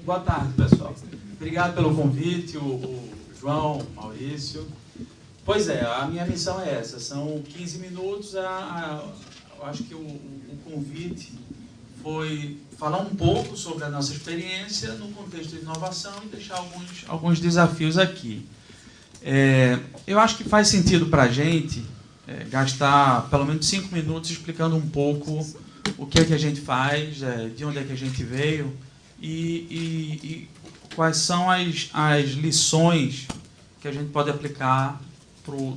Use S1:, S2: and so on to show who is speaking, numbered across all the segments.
S1: Boa tarde, pessoal. Obrigado pelo convite, o João, o Maurício. Pois é, a minha missão é essa. São 15 minutos. Eu acho que o convite foi falar um pouco sobre a nossa experiência no contexto de inovação e deixar alguns desafios aqui. Eu acho que faz sentido para a gente gastar pelo menos 5 minutos explicando um pouco o que é que a gente faz, de onde é que a gente veio e quais são as lições que a gente pode aplicar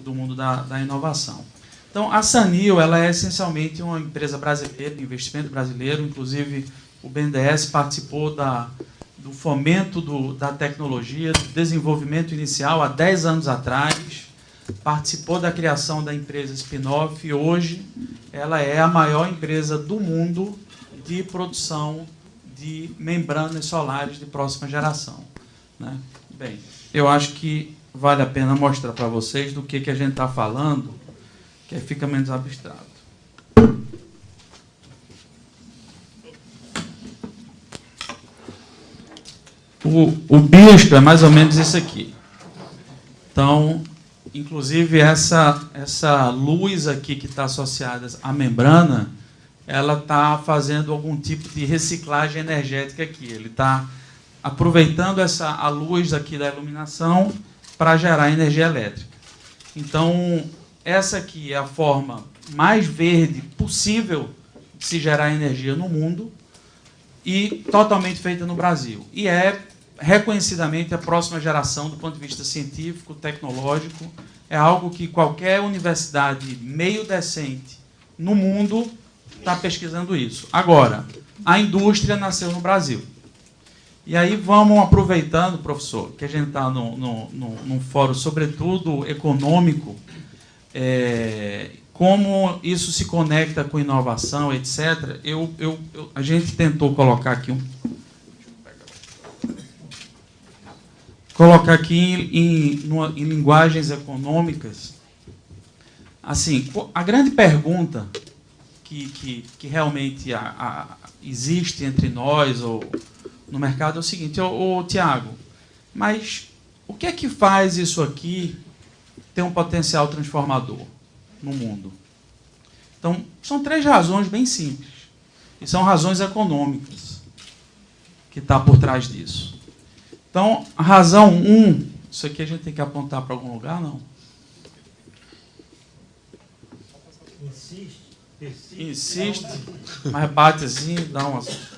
S1: do mundo da inovação. Então, a Sanil, ela é essencialmente uma empresa brasileira, de investimento brasileiro, inclusive o BNDES participou do fomento da tecnologia, do desenvolvimento inicial há 10 anos atrás, participou da criação da empresa Spin-off e hoje ela é a maior empresa do mundo de produção de membranas solares de próxima geração, né? Bem, eu acho que vale a pena mostrar para vocês do que a gente está falando, que aí fica menos abstrato. O bicho é mais ou menos isso aqui. Então, inclusive, essa luz aqui que está associada à membrana, ela está fazendo algum tipo de reciclagem energética aqui. Ele está aproveitando a luz aqui da iluminação para gerar energia elétrica. Então, essa aqui é a forma mais verde possível de se gerar energia no mundo e totalmente feita no Brasil. E é reconhecidamente a próxima geração do ponto de vista científico, tecnológico. É algo que qualquer universidade meio decente no mundo está pesquisando isso. Agora, a indústria nasceu no Brasil. E aí vamos aproveitando, professor, que a gente está num fórum, sobretudo econômico, como isso se conecta com inovação, etc. A gente tentou colocar aqui em linguagens econômicas. Assim, a grande pergunta que realmente existe entre nós ou no mercado é o seguinte: Tiago, mas o que é que faz isso aqui ter um potencial transformador no mundo? Então, são 3 razões bem simples, e são razões econômicas que está por trás disso. Então, a razão 1, isso aqui a gente tem que apontar para algum lugar, não? Insiste, mas bate assim, dá umas... Está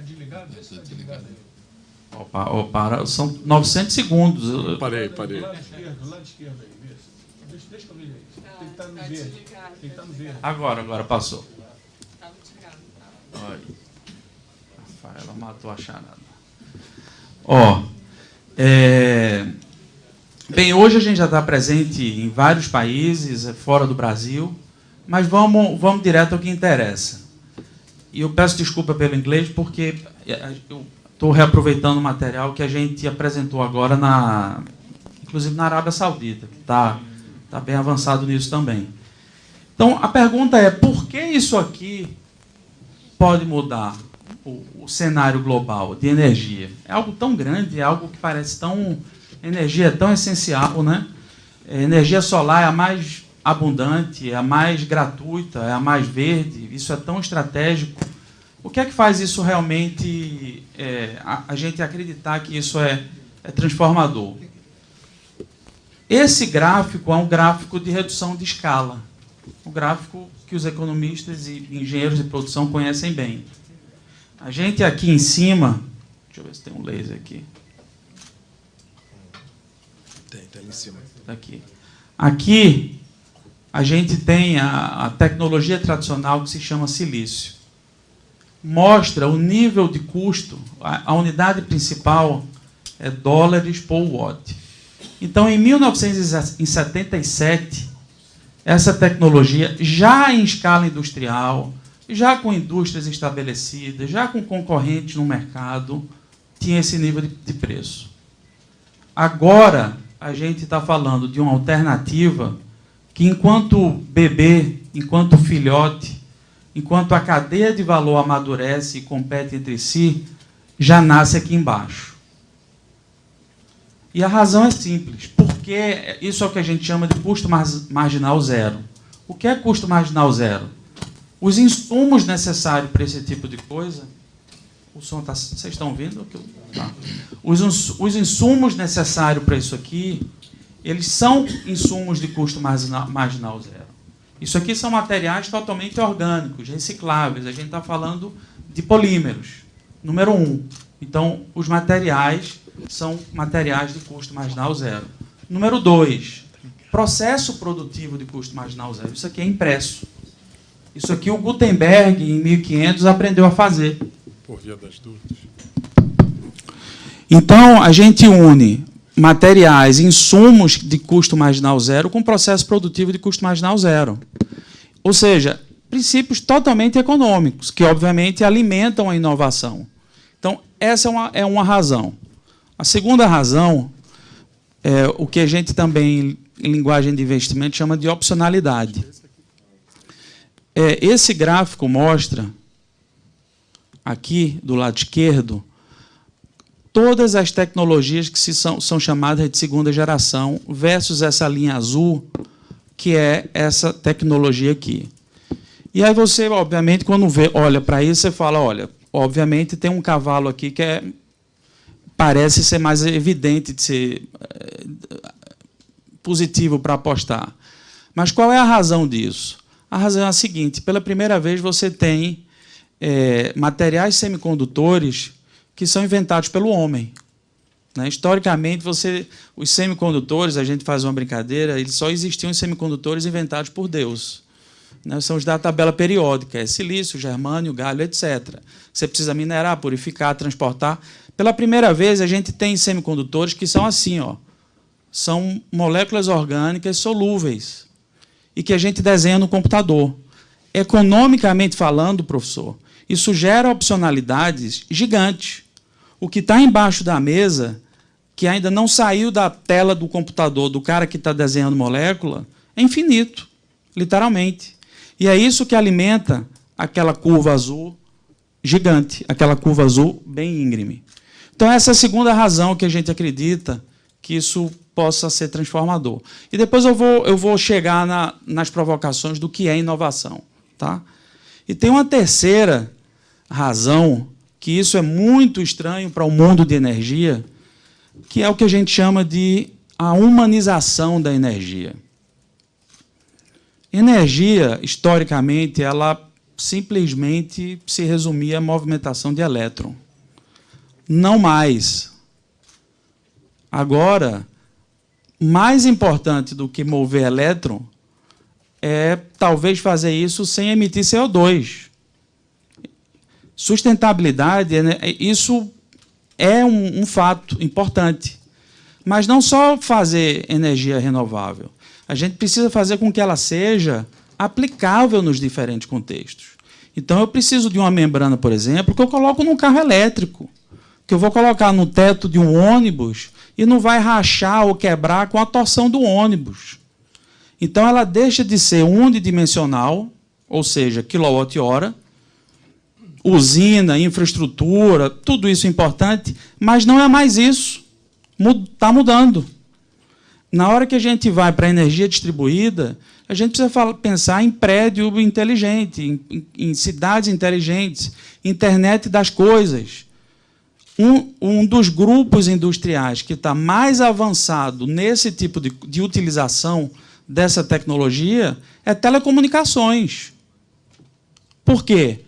S1: desligado? Está desligado aí. Opa, são 900 segundos.
S2: Parei.
S3: Do lado esquerdo aí, deixa eu ver aí. Tem que estar no verde. Tem que estar no verde.
S1: Agora passou.
S4: Estava desligado.
S1: Olha, Rafaela matou a charada. Bem, hoje a gente já está presente em vários países, fora do Brasil, mas vamos direto ao que interessa. E eu peço desculpa pelo inglês, porque eu estou reaproveitando o material que a gente apresentou agora, inclusive na Arábia Saudita, que está bem avançado nisso também. Então, a pergunta é, por que isso aqui pode mudar o cenário global de energia? É algo tão grande, é algo que parece tão... Energia é tão essencial, né? Energia solar é a mais abundante, é a mais gratuita, é a mais verde, isso é tão estratégico. O que é que faz isso realmente, a gente acreditar que isso é transformador? Esse gráfico é um gráfico de redução de escala, um gráfico que os economistas e engenheiros de produção conhecem bem. A gente aqui em cima, deixa eu ver se tem um laser aqui.
S2: Tem ali em cima.
S1: Aqui. Aqui a gente tem a tecnologia tradicional que se chama silício. Mostra o nível de custo, a unidade principal é dólares por watt. Então, em 1977, essa tecnologia, já em escala industrial, já com indústrias estabelecidas, já com concorrentes no mercado, tinha esse nível de preço. Agora, a gente está falando de uma alternativa que, enquanto bebê, enquanto filhote, enquanto a cadeia de valor amadurece e compete entre si, já nasce aqui embaixo. E a razão é simples, porque isso é o que a gente chama de custo marginal zero. O que é custo marginal zero? Os insumos necessários para esse tipo de coisa... O som tá... Vocês estão ouvindo? Tá. Os insumos necessários para isso aqui, eles são insumos de custo marginal zero. Isso aqui são materiais totalmente orgânicos, recicláveis. A gente está falando de polímeros. Número 1. Então, os materiais são materiais de custo marginal zero. Número 2. Processo produtivo de custo marginal zero. Isso aqui é impresso. Isso aqui o Gutenberg, em 1500, aprendeu a fazer.
S2: Por via das dúvidas.
S1: Então, a gente une materiais, insumos de custo marginal zero com processo produtivo de custo marginal zero. Ou seja, princípios totalmente econômicos, que, obviamente, alimentam a inovação. Então, essa é uma razão. A segunda razão é o que a gente também, em linguagem de investimento, chama de opcionalidade. Esse gráfico mostra, aqui do lado esquerdo, todas as tecnologias que são chamadas de segunda geração versus essa linha azul, que é essa tecnologia aqui. E aí você, obviamente, quando olha para isso, você fala, olha, obviamente tem um cavalo aqui que parece ser mais evidente de ser positivo para apostar. Mas qual é a razão disso? A razão é a seguinte: pela primeira vez você tem materiais semicondutores que são inventados pelo homem. Né? Historicamente, os semicondutores, a gente faz uma brincadeira, eles só existiam os semicondutores inventados por Deus. Né? São os da tabela periódica, silício, germânio, galho, etc. Você precisa minerar, purificar, transportar. Pela primeira vez, a gente tem semicondutores que são assim, ó, são moléculas orgânicas solúveis e que a gente desenha no computador. Economicamente falando, professor, isso gera opcionalidades gigantes. O que está embaixo da mesa, que ainda não saiu da tela do computador do cara que está desenhando molécula, é infinito, literalmente. E é isso que alimenta aquela curva azul gigante, aquela curva azul bem íngreme. Então, essa é a segunda razão que a gente acredita que isso possa ser transformador. E depois eu vou chegar nas provocações do que é inovação. Tá? E tem uma terceira razão, que isso é muito estranho para o mundo de energia, que é o que a gente chama de a humanização da energia. Energia, historicamente, ela simplesmente se resumia à movimentação de elétron. Não mais. Agora, mais importante do que mover elétron é talvez fazer isso sem emitir CO2. Sustentabilidade, isso é um fato importante. Mas não só fazer energia renovável. A gente precisa fazer com que ela seja aplicável nos diferentes contextos. Então, eu preciso de uma membrana, por exemplo, que eu coloco num carro elétrico, que eu vou colocar no teto de um ônibus e não vai rachar ou quebrar com a torção do ônibus. Então, ela deixa de ser unidimensional, ou seja, quilowatt-hora, usina, infraestrutura, tudo isso é importante, mas não é mais isso. Está mudando. Na hora que a gente vai para a energia distribuída, a gente precisa pensar em prédio inteligente, em cidades inteligentes, internet das coisas. Um dos grupos industriais que está mais avançado nesse tipo de utilização dessa tecnologia é telecomunicações. Por quê?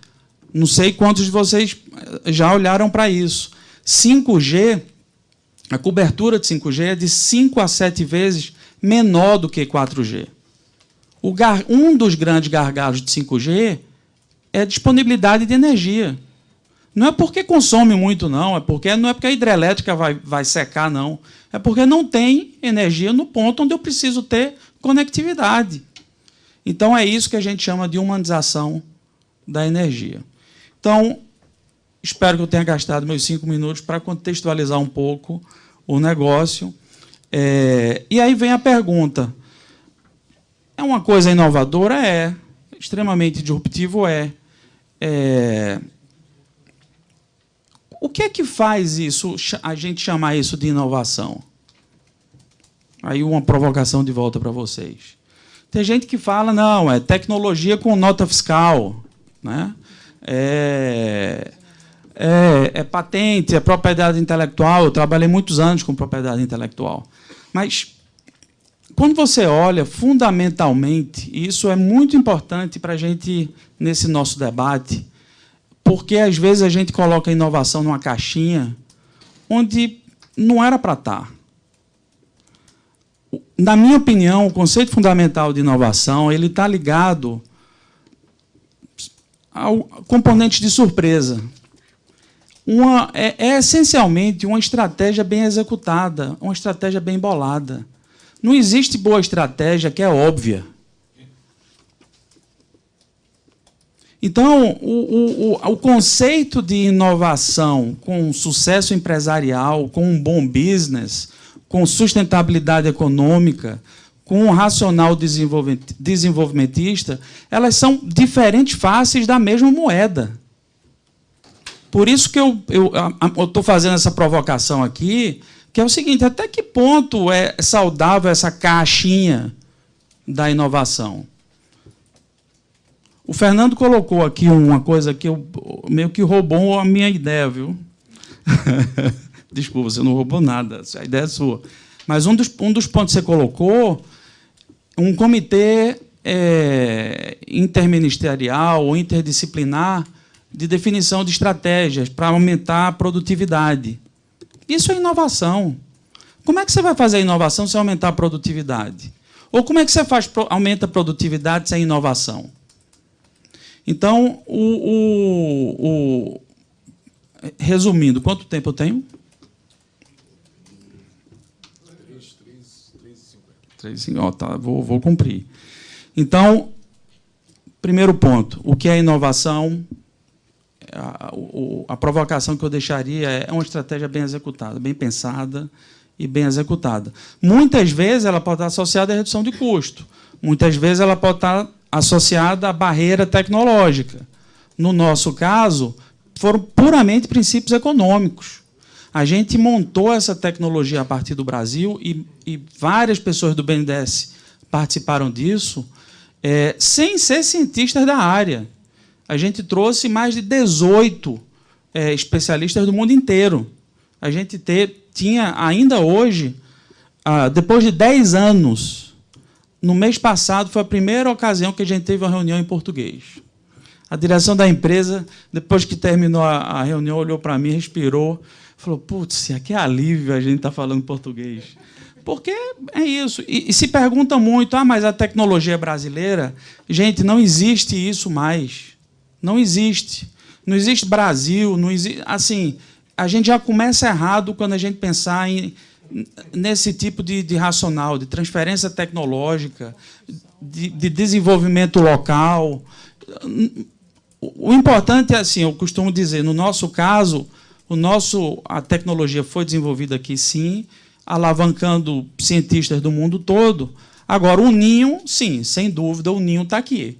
S1: Não sei quantos de vocês já olharam para isso. 5G, a cobertura de 5G é de 5 a 7 vezes menor do que 4G. Um dos grandes gargalos de 5G é a disponibilidade de energia. Não é porque consome muito, não. Não é porque a hidrelétrica vai secar, não. É porque não tem energia no ponto onde eu preciso ter conectividade. Então, é isso que a gente chama de humanização da energia. Então, espero que eu tenha gastado meus 5 minutos para contextualizar um pouco o negócio. E aí vem a pergunta. É uma coisa inovadora? É. extremamente disruptivo o que é que faz isso, a gente chamar isso de inovação? Aí uma provocação de volta para vocês. Tem gente que fala, não, é tecnologia com nota fiscal, né? É patente, é propriedade intelectual. Eu trabalhei muitos anos com propriedade intelectual. Mas, quando você olha, fundamentalmente, e isso é muito importante para a gente, nesse nosso debate, porque, às vezes, a gente coloca a inovação numa caixinha onde não era para estar. Na minha opinião, o conceito fundamental de inovação ele está ligado ao componente de surpresa. É essencialmente uma estratégia bem executada, uma estratégia bem bolada. Não existe boa estratégia que é óbvia. Então, o conceito de inovação com sucesso empresarial, com um bom business, com sustentabilidade econômica, com um racional desenvolvimentista, elas são diferentes faces da mesma moeda. Por isso que eu estou fazendo essa provocação aqui, que é o seguinte, até que ponto é saudável essa caixinha da inovação? O Fernando colocou aqui uma coisa que meio que roubou a minha ideia, viu? Desculpa, você não roubou nada, a ideia é sua. Mas um dos pontos que você colocou, um comitê interministerial ou interdisciplinar de definição de estratégias para aumentar a produtividade. Isso é inovação. Como é que você vai fazer a inovação sem aumentar a produtividade? Ou como é que você aumenta a produtividade sem inovação? Então, resumindo, quanto tempo eu tenho? 3:50. Tá, vou cumprir. Então, primeiro ponto, o que é inovação? A provocação que eu deixaria é uma estratégia bem executada, bem pensada e bem executada. Muitas vezes ela pode estar associada à redução de custo. Muitas vezes ela pode estar associada à barreira tecnológica. No nosso caso, foram puramente princípios econômicos. A gente montou essa tecnologia a partir do Brasil e várias pessoas do BNDES participaram disso, sem ser cientistas da área. A gente trouxe mais de 18 especialistas do mundo inteiro. A gente tinha, ainda hoje, depois de 10 anos, no mês passado, foi a primeira ocasião que a gente teve uma reunião em português. A direção da empresa, depois que terminou a reunião, olhou para mim, respirou, falou, putz, que alívio a gente está falando português. Porque é isso. E se pergunta muito, mas a tecnologia é brasileira? Gente, não existe isso mais. Não existe. Não existe Brasil, não existe. Assim, a gente já começa errado quando a gente pensar nesse tipo de racional, de transferência tecnológica, de desenvolvimento local. O importante é assim, eu costumo dizer, no nosso caso, a tecnologia foi desenvolvida aqui, sim, alavancando cientistas do mundo todo. Agora, o ninho, sim, sem dúvida, o ninho está aqui.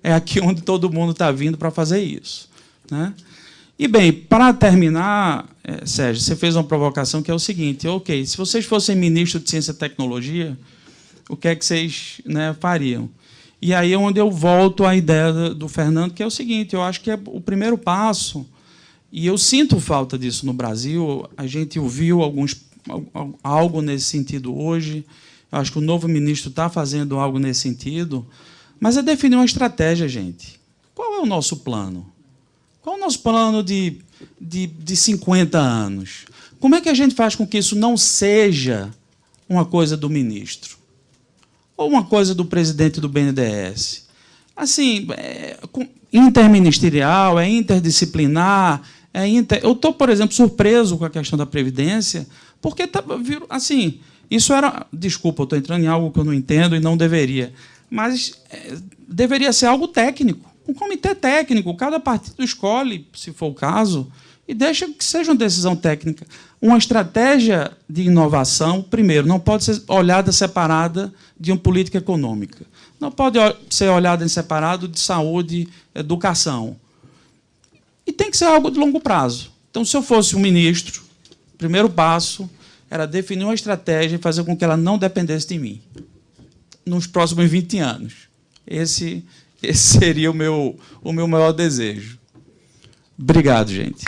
S1: É aqui onde todo mundo está vindo para fazer isso, né? E, bem, para terminar, Sérgio, você fez uma provocação que é o seguinte, ok, se vocês fossem ministro de Ciência e Tecnologia, o que é que vocês, né, fariam? E aí é onde eu volto à ideia do Fernando, que é o seguinte, eu acho que é o primeiro passo, e eu sinto falta disso no Brasil, a gente ouviu algo nesse sentido hoje, eu acho que o novo ministro está fazendo algo nesse sentido, mas é definir uma estratégia, gente. Qual é o nosso plano? Qual é o nosso plano de 50 anos? Como é que a gente faz com que isso não seja uma coisa do ministro? Ou uma coisa do presidente do BNDES? Assim, interministerial, interdisciplinar. Eu estou, por exemplo, surpreso com a questão da Previdência, porque, assim, isso era... Desculpa, eu estou entrando em algo que eu não entendo e não deveria, mas deveria ser algo técnico. Um comitê técnico, cada partido escolhe, se for o caso, e deixa que seja uma decisão técnica. Uma estratégia de inovação, primeiro, não pode ser olhada separada de uma política econômica. Não pode ser olhada em separado de saúde, educação. E tem que ser algo de longo prazo. Então, se eu fosse um ministro, o primeiro passo era definir uma estratégia e fazer com que ela não dependesse de mim nos próximos 20 anos. Esse seria o meu maior desejo. Obrigado, gente.